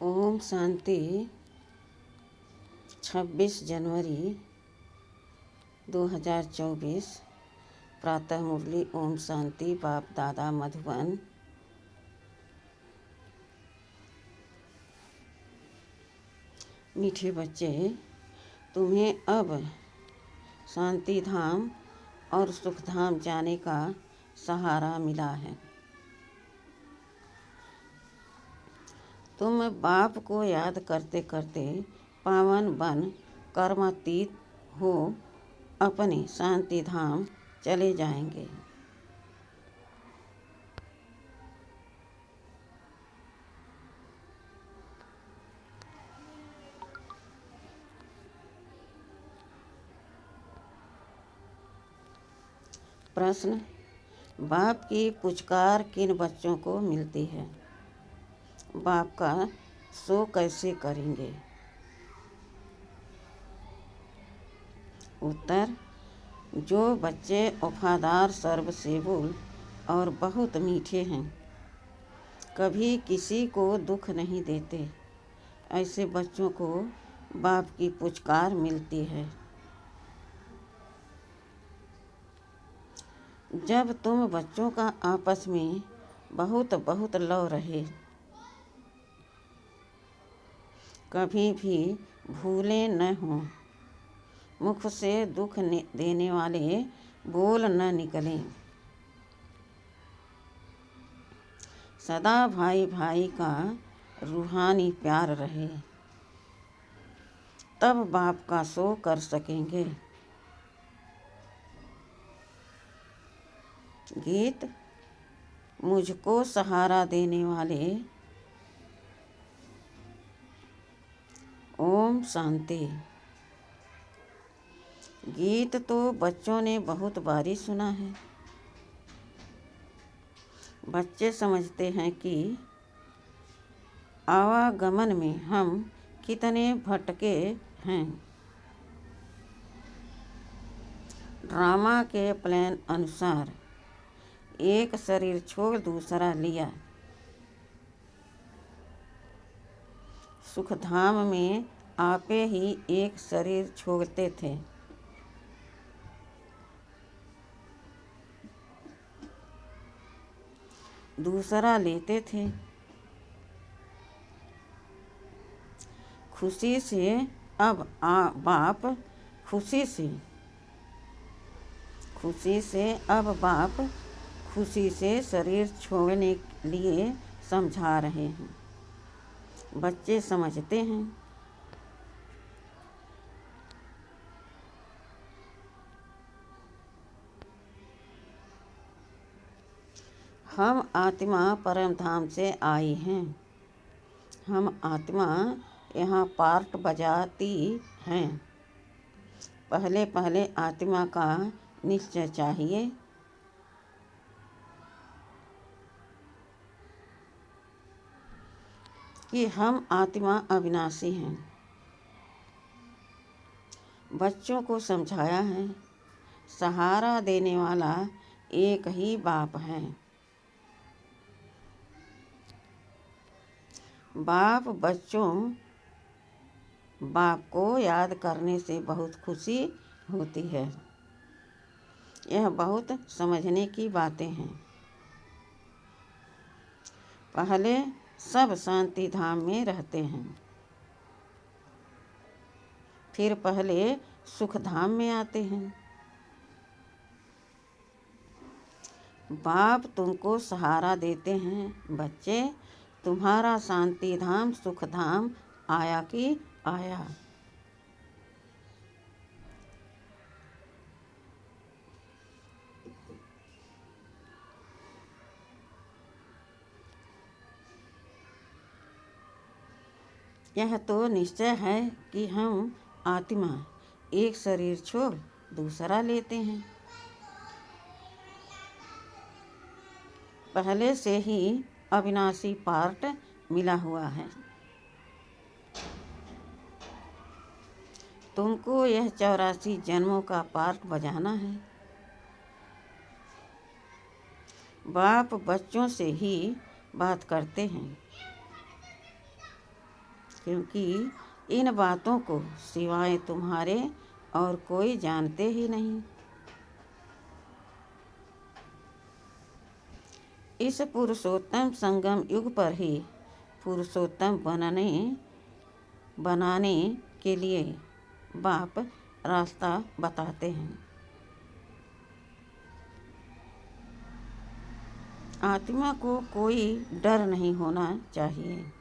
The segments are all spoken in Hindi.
ओम शांति। 26 जनवरी 2024 प्रातः मुरली। ओम शांति। बाप दादा मधुबन। मीठे बच्चे, तुम्हें अब शांति धाम और सुख धाम जाने का सहारा मिला है। तुम बाप को याद करते करते पावन बन कर्मातीत हो अपने शांति धाम चले जाएंगे। प्रश्न: बाप की पुचकार किन बच्चों को मिलती है? बाप का शो कैसे करेंगे? उत्तर: जो बच्चे वफादार, सर्वसेवुल और बहुत मीठे हैं, कभी किसी को दुख नहीं देते, ऐसे बच्चों को बाप की पुचकार मिलती है। जब तुम बच्चों का आपस में बहुत बहुत लव रहे, कभी भी भूले न हों, मुख से दुख देने वाले बोल न निकलें, सदा भाई भाई का रूहानी प्यार रहे, तब बाप का शो कर सकेंगे। गीत: मुझको सहारा देने वाले। ओम शांति। गीत तो बच्चों ने बहुत बारी सुना है। बच्चे समझते हैं कि आवागमन में हम कितने भटके हैं। ड्रामा के प्लान अनुसार एक शरीर छोड़ दूसरा लिया। सुखधाम में आपे ही एक शरीर छोड़ते थे। दूसरा लेते थे। खुशी से अब बाप खुशी से शरीर छोड़ने के लिए समझा रहे हैं। बच्चे समझते हैं। हम आत्मा परम धाम से आई हैं। हम आत्मा यहाँ पार्ट बजाती हैं। पहले पहले आत्मा का निश्चय चाहिए। कि हम आत्मा अविनाशी हैं। बच्चों को समझाया है, सहारा देने वाला एक ही बाप है। बाप को याद करने से बहुत खुशी होती है। यह बहुत समझने की बातें हैं। पहले सब शांति धाम में रहते हैं, फिर पहले सुख धाम में आते हैं। बाप तुमको सहारा देते हैं, बच्चे तुम्हारा शांति धाम सुख धाम आया कि आया। यह तो निश्चय है कि हम आत्मा एक शरीर छोड़ दूसरा लेते हैं। पहले से ही अविनाशी पार्ट मिला हुआ है। तुमको यह 84 जन्मों का पार्ट बजाना है। बाप बच्चों से ही बात करते हैं। क्योंकि इन बातों को सिवाय तुम्हारे और कोई जानते ही नहीं। इस पुरुषोत्तम संगम युग पर ही पुरुषोत्तम बनाने के लिए बाप रास्ता बताते हैं। आत्मा को कोई डर नहीं होना चाहिए।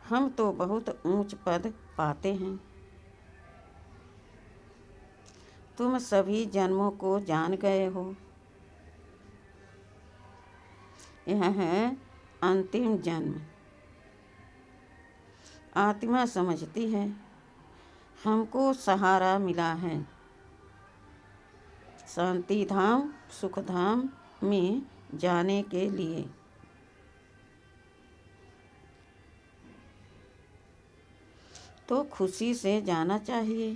हम तो बहुत ऊंच पद पाते हैं। तुम सभी जन्मों को जान गए हो। यह है अंतिम जन्म। आत्मा समझती है हमको सहारा मिला है शांति धाम सुख धाम में जाने के लिए। तो खुशी से जाना चाहिए।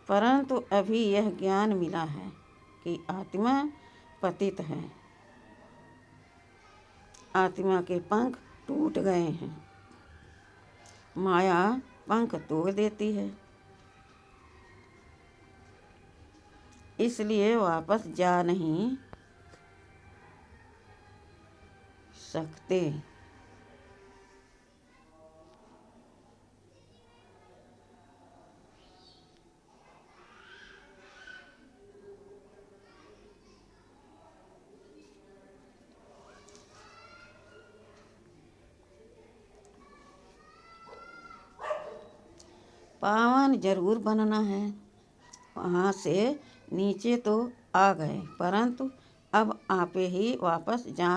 परंतु अभी यह ज्ञान मिला है कि आत्मा पतित है। आत्मा के पंख टूट गए हैं। माया पंख तोड़ देती है, इसलिए वापस जा नहीं सकते। पावन जरूर बनना है। वहाँ से नीचे तो आ गए, परंतु अब आपे ही वापस जा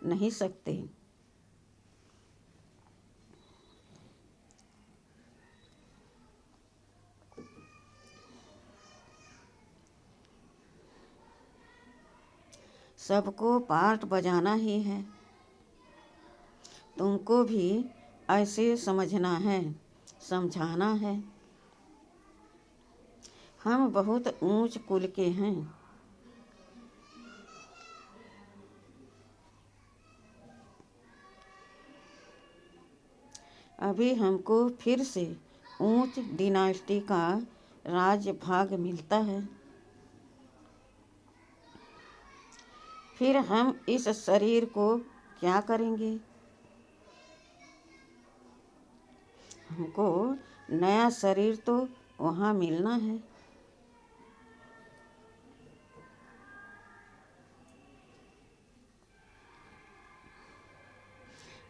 नहीं सकते। सबको पार्ट बजाना ही है। तुमको भी ऐसे समझना है, समझाना है। हम बहुत ऊंच कुल के हैं। अभी हमको फिर से ऊंच डिनास्टी का राज भाग मिलता है। फिर हम इस शरीर को क्या करेंगे? हमको नया शरीर तो वहाँ मिलना है।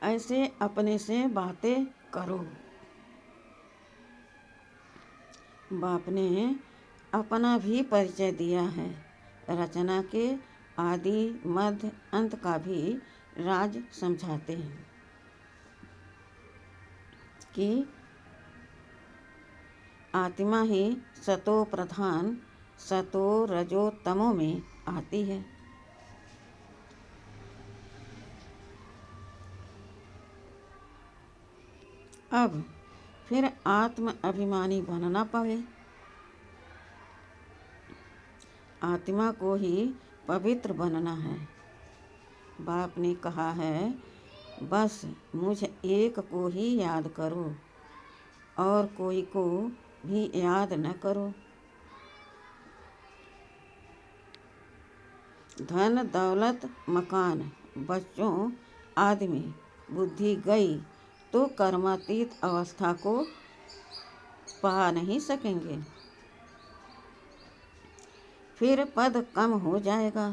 ऐसे अपने से बातें करो। बाप ने अपना भी परिचय दिया है। रचना के आदि मध्य अंत का भी राज समझाते हैं कि आत्मा ही सतो प्रधान सतो रजो तमो में आती है। अब फिर आत्म अभिमानी बनना पड़े। आत्मा को ही पवित्र बनना है। बाप ने कहा है बस मुझ एक को ही याद करो और कोई को भी याद न करो। धन दौलत मकान बच्चों आदि में बुद्धि गई तो कर्मातीत अवस्था को पा नहीं सकेंगे। फिर पद कम हो जाएगा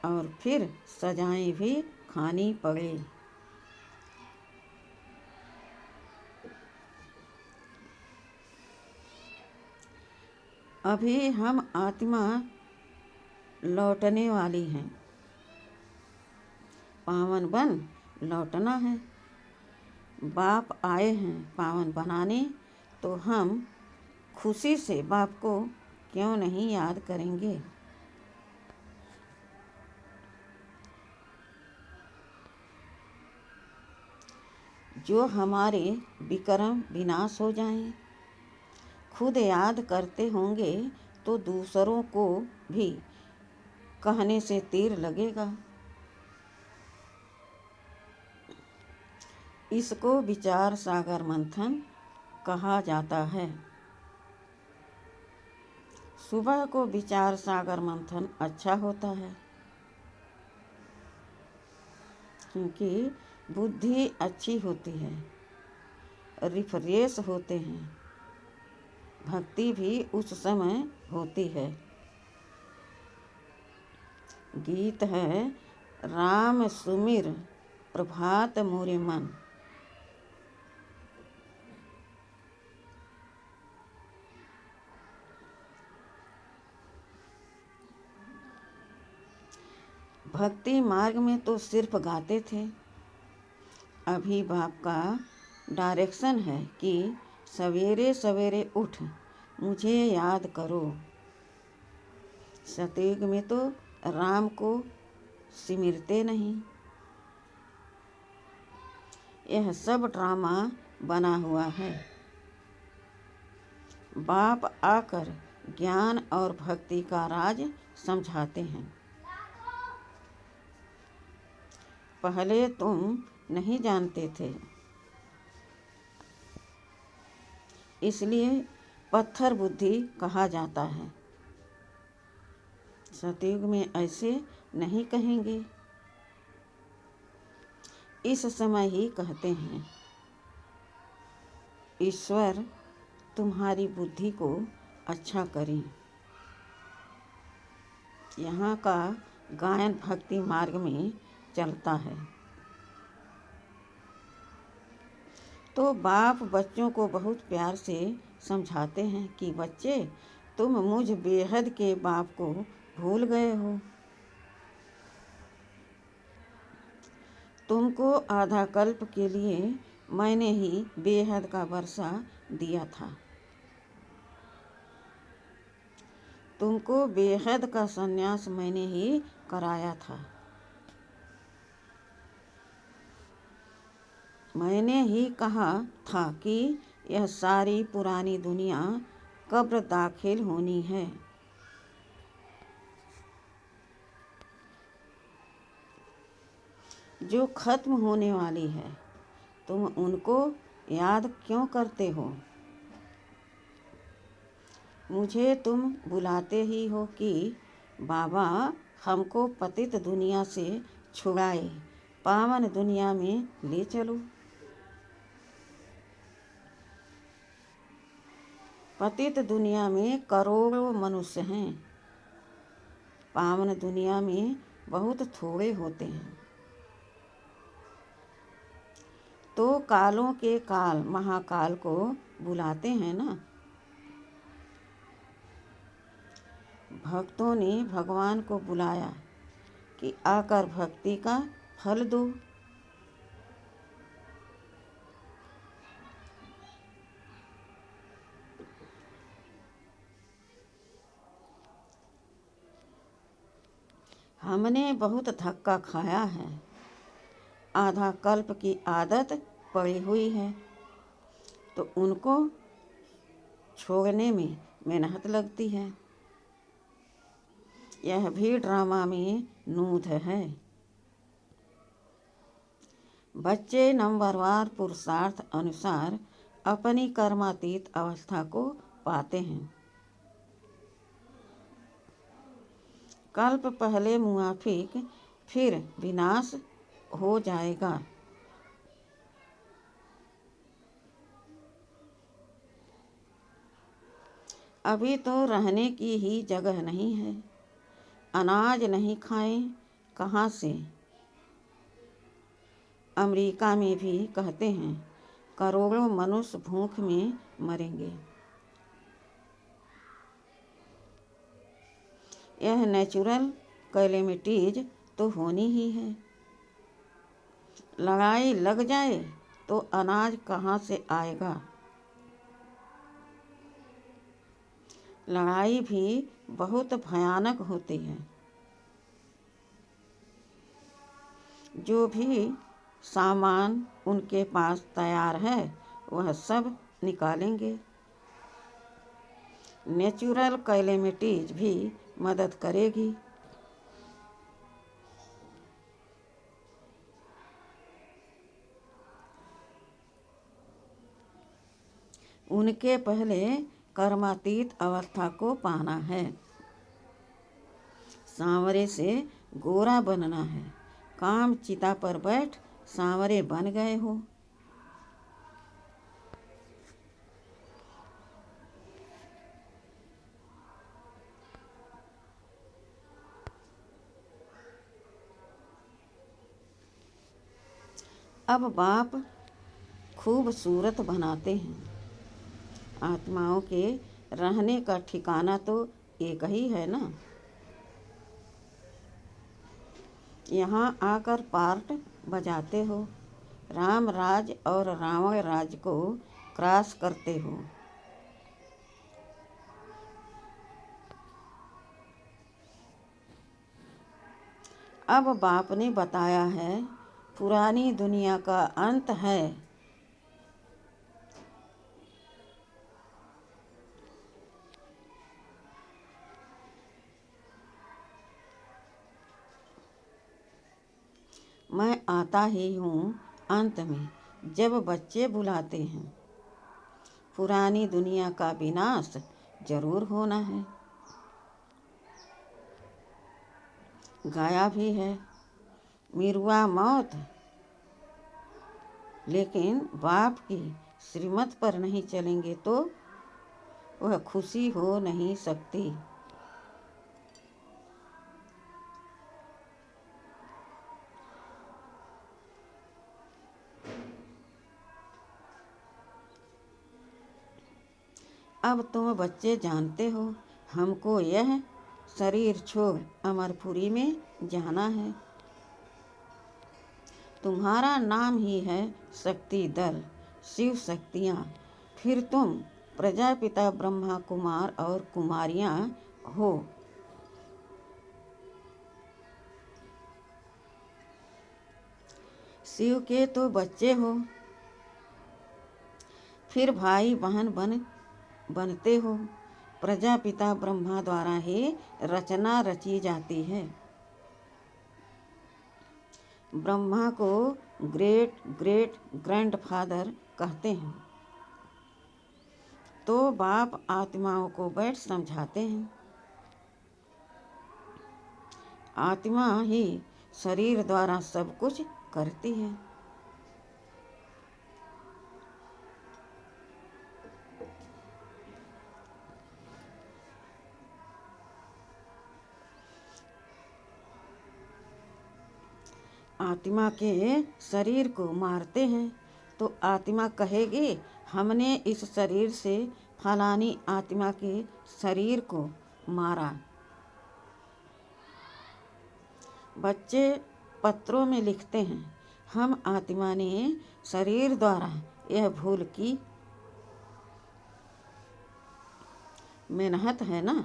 और फिर सजाएं भी खानी पड़े। अभी हम आत्मा लौटने वाली हैं। पावन बन लौटना है। बाप आए हैं पावन बनाने, तो हम खुशी से बाप को क्यों नहीं याद करेंगे। जो हमारे विक्रम विनाश हो जाएं। खुद याद करते होंगे तो दूसरों को भी कहने से तीर लगेगा। इसको विचार सागर मंथन कहा जाता है। सुबह को विचार सागर मंथन अच्छा होता है, क्योंकि बुद्धि अच्छी होती है, रिफ्रेश होते हैं, भक्ति भी उस समय होती है। गीत है, राम सुमिर प्रभात मोरे मन। भक्ति मार्ग में तो सिर्फ गाते थे। अभी बाप का डायरेक्शन है कि सवेरे सवेरे उठ मुझे याद करो। सतयुग में तो राम को सिमरते नहीं। यह सब ड्रामा बना हुआ है। बाप आकर ज्ञान और भक्ति का राज समझाते हैं। पहले तुम नहीं जानते थे, इसलिए पत्थर बुद्धि कहा जाता है। सतयुग में ऐसे नहीं कहेंगे, इस समय ही कहते हैं, ईश्वर तुम्हारी बुद्धि को अच्छा करें। यहाँ का गायन भक्ति मार्ग में चलता है। तो बाप बच्चों को बहुत प्यार से समझाते हैं कि बच्चे, तुम मुझ बेहद के बाप को भूल गए हो। तुमको आधा कल्प के लिए मैंने ही बेहद का वर्षा दिया था। तुमको बेहद का संन्यास मैंने ही कराया था। मैंने ही कहा था कि यह सारी पुरानी दुनिया कब्र दाखिल होनी है। जो खत्म होने वाली है, तुम उनको याद क्यों करते हो? मुझे तुम बुलाते ही हो कि बाबा हमको पतित दुनिया से छुड़ाए, पावन दुनिया में ले चलो। पतित दुनिया में करोड़ों मनुष्य हैं, पावन दुनिया में बहुत थोड़े होते हैं। तो कालों के काल महाकाल को बुलाते हैं ना। भक्तों ने भगवान को बुलाया कि आकर भक्ति का फल दो। हमने बहुत धक्का खाया है, आधा कल्प की आदत पड़ी हुई है, तो उनको छोड़ने में मेहनत लगती है। यह भी ड्रामा में नूद है। बच्चे नंबरवार पुरुषार्थ अनुसार अपनी कर्मातीत अवस्था को पाते हैं। कल्प पहले मुआफिक फिर विनाश हो जाएगा। अभी तो रहने की ही जगह नहीं है। अनाज नहीं खाएं कहाँ से? अमेरिका में भी कहते हैं करोड़ों मनुष्य भूख में मरेंगे। यह नेचुरल कैलेमिटीज तो होनी ही है। लड़ाई लग जाए तो अनाज कहाँ से आएगा? लड़ाई भी बहुत भयानक होती है। जो भी सामान उनके पास तैयार है वह सब निकालेंगे। नेचुरल कैलेमिटीज भी मदद करेगी। उनके पहले कर्मातीत अवस्था को पाना है। सांवरे से गोरा बनना है। काम चिता पर बैठ सांवरे बन गए हो। अब बाप खूबसूरत बनाते हैं। आत्माओं के रहने का ठिकाना तो एक ही है ना। यहाँ आकर पार्ट बजाते हो, राम राज और रावण राज को क्रॉस करते हो। अब बाप ने बताया है पुरानी दुनिया का अंत है। मैं आता ही हूँ अंत में, जब बच्चे बुलाते हैं। पुरानी दुनिया का विनाश जरूर होना है। गाया भी है मिरुआ मौत, लेकिन बाप की श्रीमत पर नहीं चलेंगे तो वह खुशी हो नहीं सकती। अब तुम बच्चे जानते हो हमको यह शरीर छोड़ अमरपुरी में जाना है। तुम्हारा नाम ही है शक्ति दल, शिव शक्तियाँ। फिर तुम प्रजापिता ब्रह्मा कुमार और कुमारियाँ हो। शिव के तो बच्चे हो, फिर भाई बहन बनते हो। प्रजापिता ब्रह्मा द्वारा ही रचना रची जाती है। ब्रह्मा को ग्रेट ग्रेट ग्रैंडफादर कहते हैं, तो बाप आत्माओं को बैठ समझाते हैं। आत्मा ही शरीर द्वारा सब कुछ करती है। आत्मा के शरीर को मारते हैं तो आत्मा कहेगी हमने इस शरीर से फलानी आत्मा के शरीर को मारा। बच्चे पत्रों में लिखते हैं हम आत्मा ने शरीर द्वारा यह भूल की। मेहनत है ना,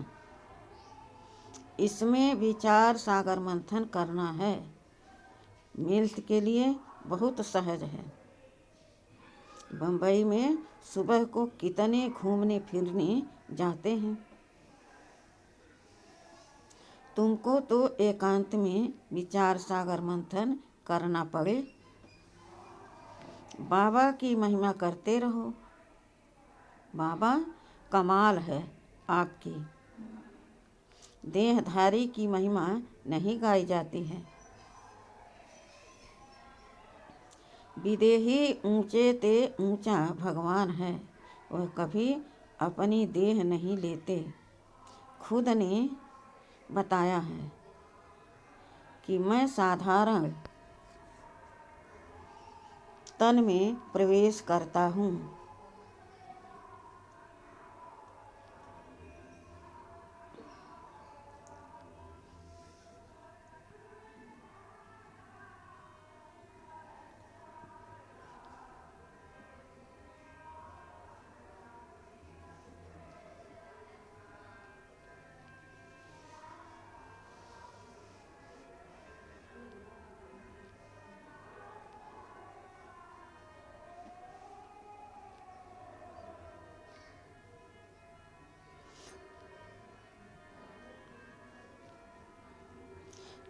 इसमें विचार सागर मंथन करना है। मिल्क के लिए बहुत सहज है। बम्बई में सुबह को कितने घूमने फिरने जाते हैं। तुमको तो एकांत में विचार सागर मंथन करना पड़े। बाबा की महिमा करते रहो। बाबा कमाल है आपकी। देहधारी की महिमा नहीं गाई जाती है। विदेही ऊंचे ते ऊंचा भगवान है। वह कभी अपनी देह नहीं लेते। खुद ने बताया है कि मैं साधारण तन में प्रवेश करता हूँ।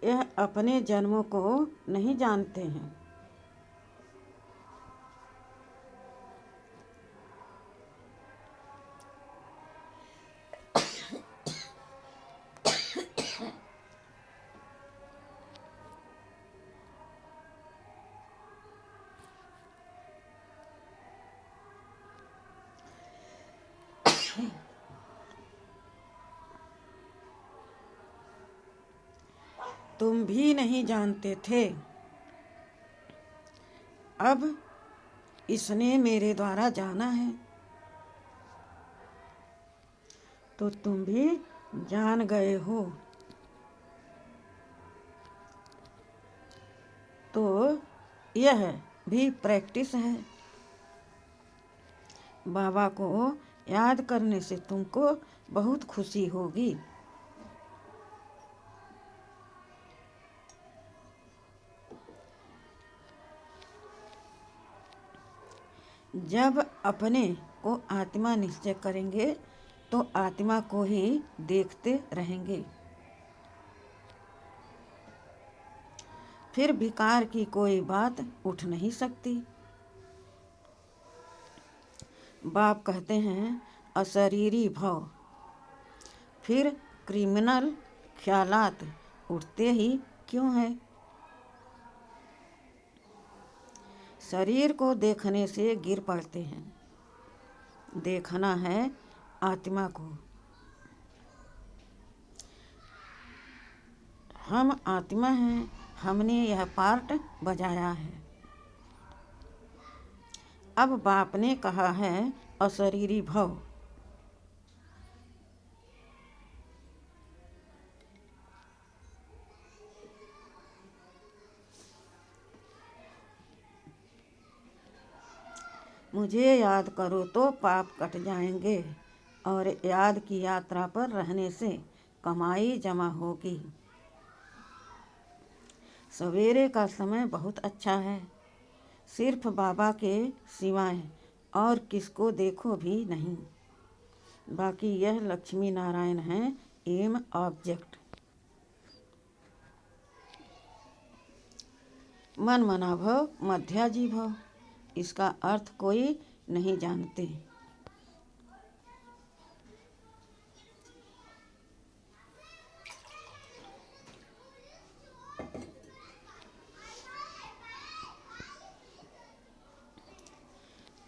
यह अपने जन्मों को नहीं जानते हैं। तुम भी नहीं जानते थे, अब इसने मेरे द्वारा जाना है तो तुम भी जान गए हो। तो यह भी प्रैक्टिस है। बाबा को याद करने से तुमको बहुत खुशी होगी। जब अपने को आत्मा निश्चय करेंगे तो आत्मा को ही देखते रहेंगे। फिर विकार की कोई बात उठ नहीं सकती। बाप कहते हैं अशरीरी भव, फिर क्रिमिनल ख्यालात उठते ही क्यों है? शरीर को देखने से गिर पड़ते हैं, देखना है आत्मा को। हम आत्मा हैं, हमने यह पार्ट बजाया है। अब बाप ने कहा है अशरीरी भव। मुझे याद करो तो पाप कट जाएंगे और याद की यात्रा पर रहने से कमाई जमा होगी। सवेरे का समय बहुत अच्छा है। सिर्फ बाबा के सिवाय और किसको देखो भी नहीं। बाकी यह लक्ष्मी नारायण है एम ऑब्जेक्ट। मन मना भव मध्याजी भव, इसका अर्थ कोई नहीं जानते।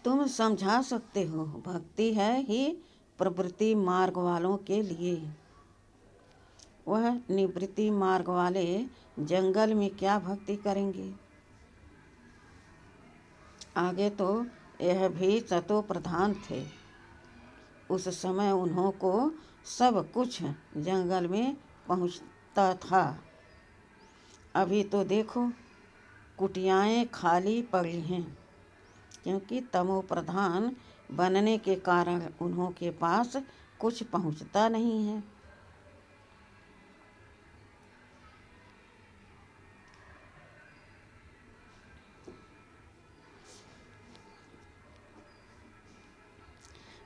तुम समझा सकते हो, भक्ति है ही प्रवृत्ति मार्ग वालों के लिए। वह निवृत्ति मार्ग वाले जंगल में क्या भक्ति करेंगे? आगे तो यह भी सतो प्रधान थे। उस समय उन्हों को सब कुछ जंगल में पहुंचता था। अभी तो देखो कुटियाएं खाली पड़ी हैं, क्योंकि तमो प्रधान बनने के कारण उन्हों के पास कुछ पहुंचता नहीं है।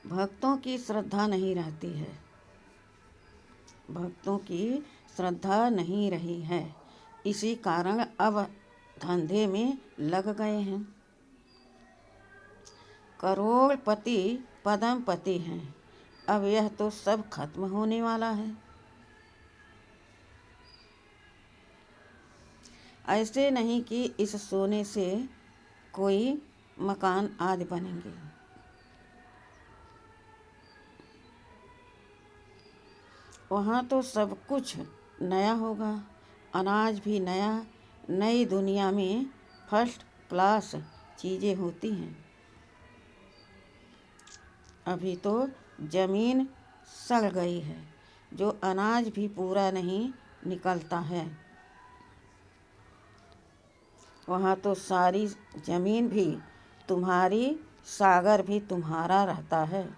भक्तों की श्रद्धा नहीं रहती है, भक्तों की श्रद्धा नहीं रही है, इसी कारण अब धंधे में लग गए हैं। करोड़पति पदमपति हैं, अब यह तो सब खत्म होने वाला है। ऐसे नहीं कि इस सोने से कोई मकान आदि बनेंगे। वहाँ तो सब कुछ नया होगा, अनाज भी नया। नई दुनिया में फर्स्ट क्लास चीज़ें होती हैं। अभी तो ज़मीन सड़ गई है, जो अनाज भी पूरा नहीं निकलता है। वहाँ तो सारी ज़मीन भी तुम्हारी, सागर भी तुम्हारा रहता है।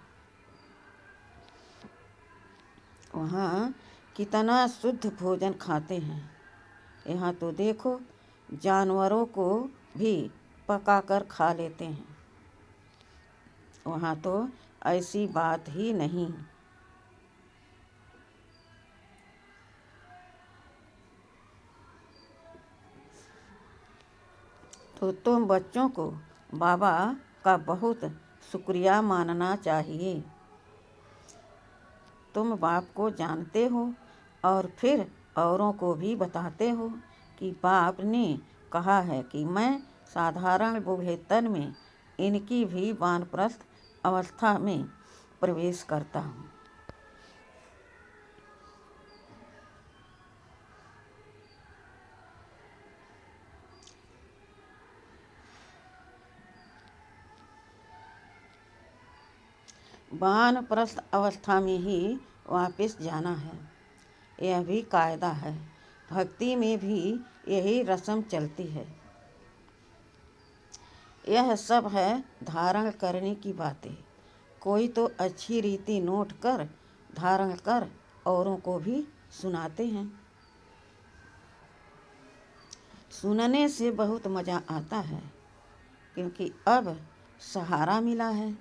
वहाँ कितना शुद्ध भोजन खाते हैं। यहाँ तो देखो जानवरों को भी पकाकर खा लेते हैं। वहाँ तो ऐसी बात ही नहीं। तो तुम बच्चों को बाबा का बहुत शुक्रिया मानना चाहिए। तुम बाप को जानते हो और फिर औरों को भी बताते हो कि बाप ने कहा है कि मैं साधारण बूढ़े तन में इनकी भी वानप्रस्थ अवस्था में प्रवेश करता हूँ। वानप्रस्थ अवस्था में ही वापस जाना है। यह भी कायदा है। भक्ति में भी यही रस्म चलती है। यह सब है धारण करने की बातें। कोई तो अच्छी रीति नोट कर धारण कर औरों को भी सुनाते हैं। सुनने से बहुत मज़ा आता है, क्योंकि अब सहारा मिला है।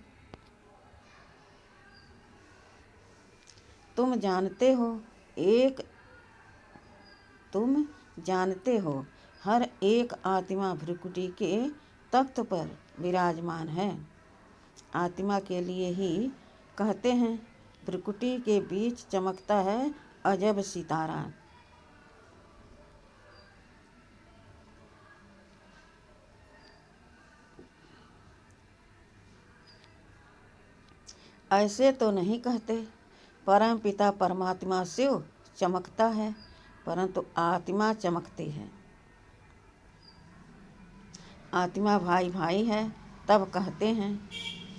तुम जानते हो हर एक आत्मा भ्रिकुटी के तख्त पर विराजमान है। आत्मा के लिए ही कहते हैं, भ्रिकुटी के बीच चमकता है अजब सितारा। ऐसे तो नहीं कहते परम पिता परमात्मा शिव चमकता है, परंतु आत्मा चमकती है। आत्मा भाई भाई है, तब कहते हैं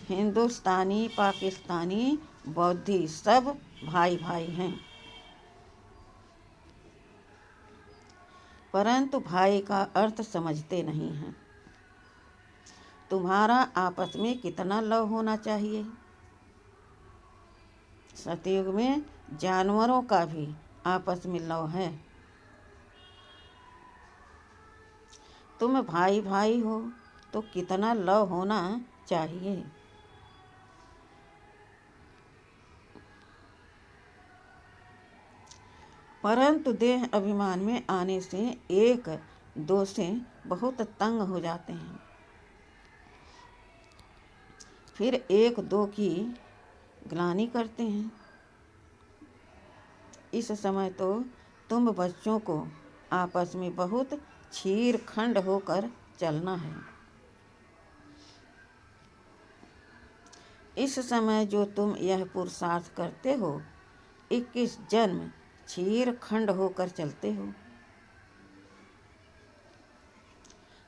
हिंदुस्तानी पाकिस्तानी बौद्धी सब भाई भाई हैं। परंतु भाई का अर्थ समझते नहीं हैं। तुम्हारा आपस में कितना लव होना चाहिए। सतयुग में जानवरों का भी आपस में लव है। तुम भाई भाई हो तो कितना लव होना चाहिए। परंतु देह अभिमान में आने से एक दो से बहुत तंग हो जाते हैं। फिर एक दो की ग्लानि करते हैं। इस समय तो तुम बच्चों को आपस में बहुत छीर खंड होकर चलना है। इस समय जो तुम यह पुरुषार्थ करते हो, 21 जन्म छीर खंड होकर चलते हो।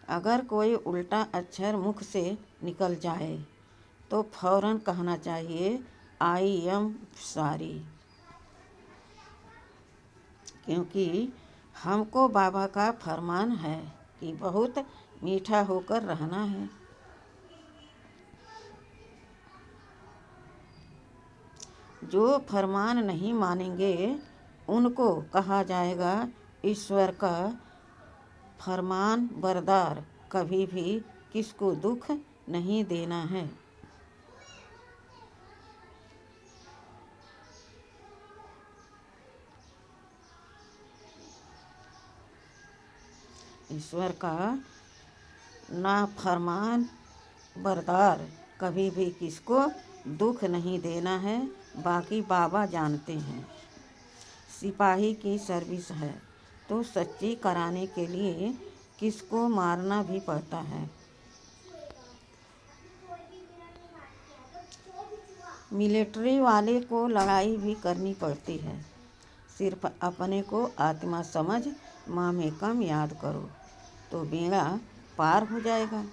अगर कोई उल्टा अक्षर मुख से निकल जाए तो फौरन कहना चाहिए आई एम सॉरी, क्योंकि हमको बाबा का फरमान है कि बहुत मीठा होकर रहना है। जो फरमान नहीं मानेंगे उनको कहा जाएगा ईश्वर का फरमान बरदार, कभी भी किसको दुख नहीं देना है। ईश्वर का नाफरमान बरदार, कभी भी किसको दुख नहीं देना है। बाकी बाबा जानते हैं। सिपाही की सर्विस है तो सच्ची कराने के लिए किसको मारना भी पड़ता है। मिलिट्री वाले को लड़ाई भी करनी पड़ती है। सिर्फ अपने को आत्मा समझ माँ में कम याद करो तो बेड़ा पार हो जाएगा।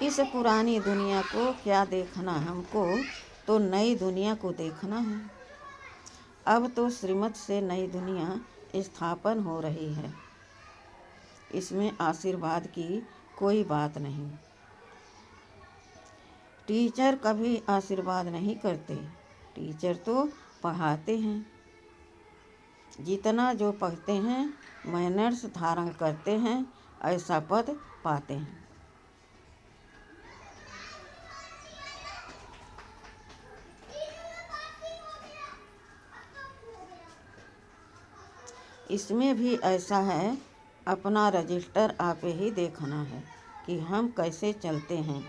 इस पुरानी दुनिया को क्या देखना, हमको तो नई दुनिया को देखना है। अब तो श्रीमत से नई दुनिया स्थापन हो रही है। इसमें आशीर्वाद की कोई बात नहीं। टीचर कभी आशीर्वाद नहीं करते। टीचर तो पढ़ाते हैं। जितना जो पढ़ते हैं मैनर्स धारण करते हैं, ऐसा पद पाते हैं। इसमें भी ऐसा है, अपना रजिस्टर आपे ही देखना है कि हम कैसे चलते हैं।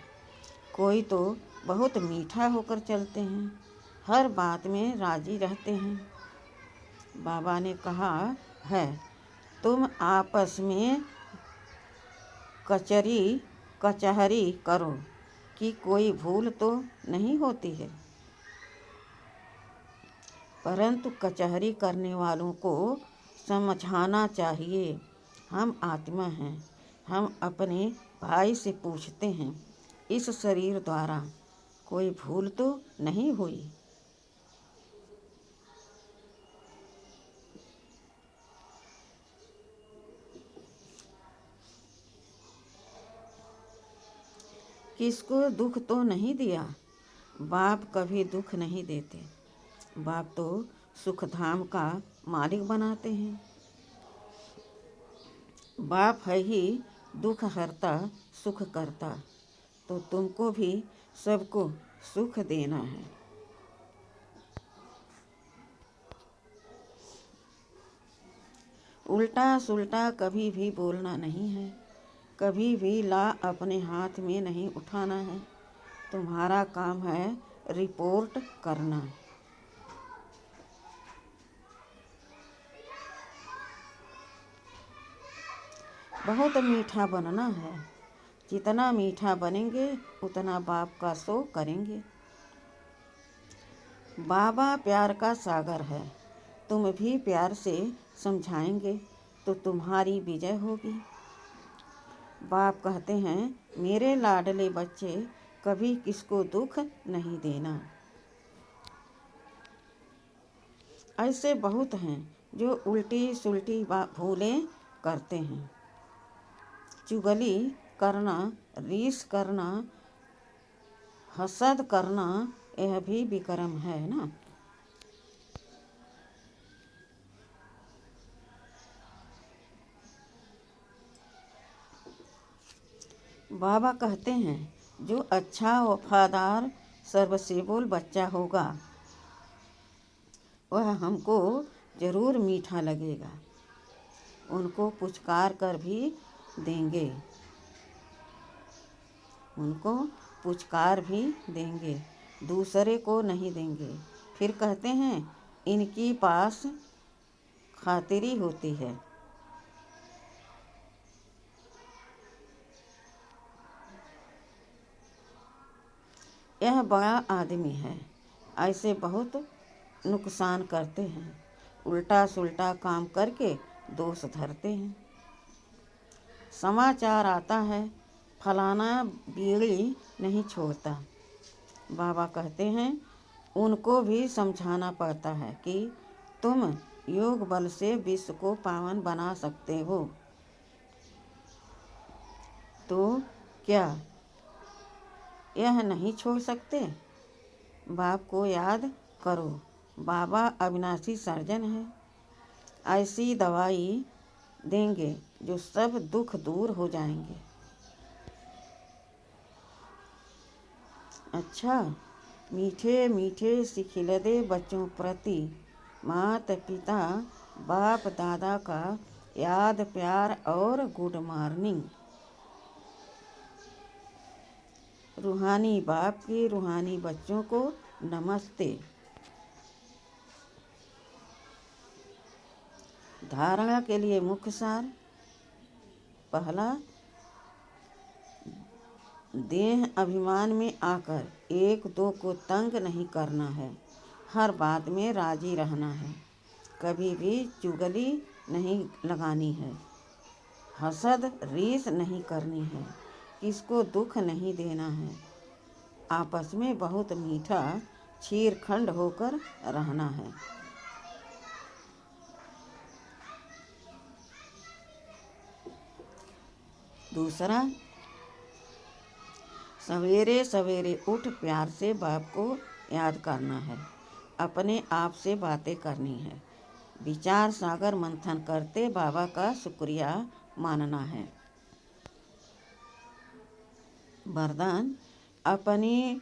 कोई तो बहुत मीठा होकर चलते हैं, हर बात में राजी रहते हैं। बाबा ने कहा है, तुम आपस में कचहरी करो कि कोई भूल तो नहीं होती है। परंतु कचहरी करने वालों को समझाना चाहिए। हम आत्मा हैं। हम अपने भाई से पूछते हैं, इस शरीर द्वारा कोई भूल तो नहीं हुई? किसको दुख तो नहीं दिया? बाप कभी दुख नहीं देते। बाप तो सुखधाम का मालिक बनाते हैं। बाप है ही दुख हरता सुख करता, तो तुमको भी सबको सुख देना है। उल्टा सुल्टा कभी भी बोलना नहीं है। कभी भी ला अपने हाथ में नहीं उठाना है। तुम्हारा काम है रिपोर्ट करना। बहुत मीठा बनना है। जितना मीठा बनेंगे उतना बाप का शो करेंगे। बाबा प्यार का सागर है। तुम भी प्यार से समझाएंगे तो तुम्हारी विजय होगी। बाप कहते हैं, मेरे लाडले बच्चे, कभी किसको दुख नहीं देना। ऐसे बहुत हैं जो उल्टी सुल्टी भूलें करते हैं। चुगली करना, रीस करना, हसद करना, यह भी विक्रम है ना। बाबा कहते हैं, जो अच्छा वफादार सर्वसेवुल बच्चा होगा वह हमको ज़रूर मीठा लगेगा। उनको पुचकार कर भी देंगे। उनको पुचकार भी देंगे, दूसरे को नहीं देंगे। फिर कहते हैं, इनकी पास खातिरी होती है। यह बड़ा आदमी है। ऐसे बहुत नुकसान करते हैं। उल्टा सुल्टा काम करके दोष धरते हैं। समाचार आता है, फलाना बीड़ी नहीं छोड़ता। बाबा कहते हैं, उनको भी समझाना पड़ता है कि तुम योग बल से विश्व को पावन बना सकते हो। तो क्या यह नहीं छोड़ सकते? बाप को याद करो। बाबा अविनाशी सर्जन है। ऐसी दवाई देंगे जो सब दुख दूर हो जाएंगे। अच्छा, मीठे मीठे सिखिलदे बच्चों प्रति माता पिता बाप दादा का याद प्यार और गुड मॉर्निंग। रूहानी बाप की रूहानी बच्चों को नमस्ते। धारणा के लिए मुख्य सार। पहला, देह अभिमान में आकर एक दो को तंग नहीं करना है। हर बात में राजी रहना है। कभी भी चुगली नहीं लगानी है। हसद रीस नहीं करनी है। किसको दुख नहीं देना है। आपस में बहुत मीठा छीरखंड होकर रहना है। दूसरा, सवेरे सवेरे उठ प्यार से बाप को याद करना है। अपने आप से बातें करनी है। विचार सागर मंथन करते बाबा का शुक्रिया मानना है। वरदान, अपनी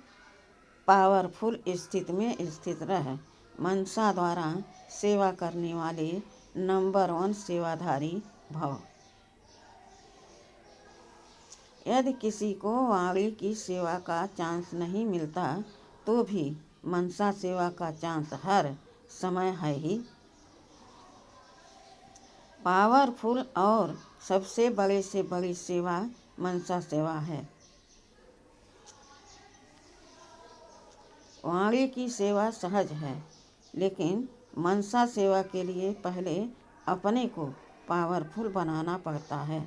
पावरफुल स्थिति में स्थित रह मनसा द्वारा सेवा करने वाले नंबर 1 सेवाधारी भव। यदि किसी को वाणी की सेवा का चांस नहीं मिलता तो भी मनसा सेवा का चांस हर समय है ही। पावरफुल और सबसे बड़े से बड़ी सेवा मनसा सेवा है। वाणी की सेवा सहज है, लेकिन मनसा सेवा के लिए पहले अपने को पावरफुल बनाना पड़ता है।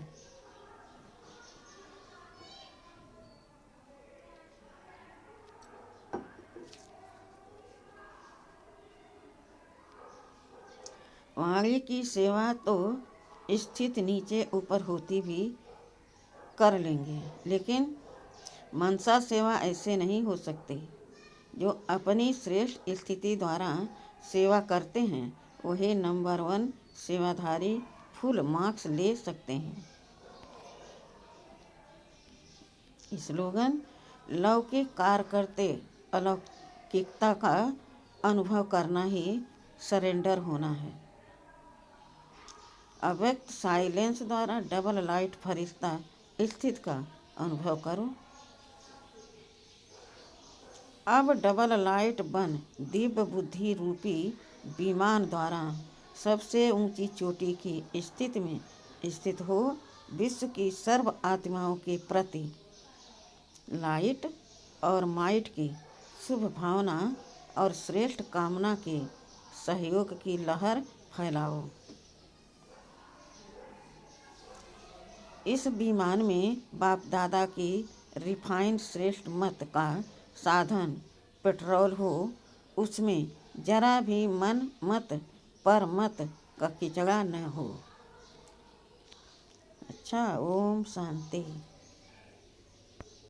वाणी की सेवा तो स्थित नीचे ऊपर होती भी कर लेंगे, लेकिन मनसा सेवा ऐसे नहीं हो सकती। जो अपनी श्रेष्ठ स्थिति द्वारा सेवा करते हैं वही नंबर 1 सेवाधारी फुल मार्क्स ले सकते हैं। स्लोगन: लौकिक कार्य करते अलौकिकता का अनुभव करना ही सरेंडर होना है। अव्यक्त साइलेंस द्वारा डबल लाइट फरिश्ता स्थित का अनुभव करो। अब डबल लाइट बन दिव्य बुद्धि रूपी विमान द्वारा सबसे ऊंची चोटी की स्थिति में स्थित हो विश्व की सर्व आत्माओं के प्रति लाइट और माइट की शुभ भावना और श्रेष्ठ कामना के सहयोग की लहर फैलाओ। इस विमान में बाप दादा की रिफाइंड श्रेष्ठ मत का साधन पेट्रोल हो, उसमें जरा भी मन मत पर मत का किचड़ा न हो। अच्छा, ओम शांति।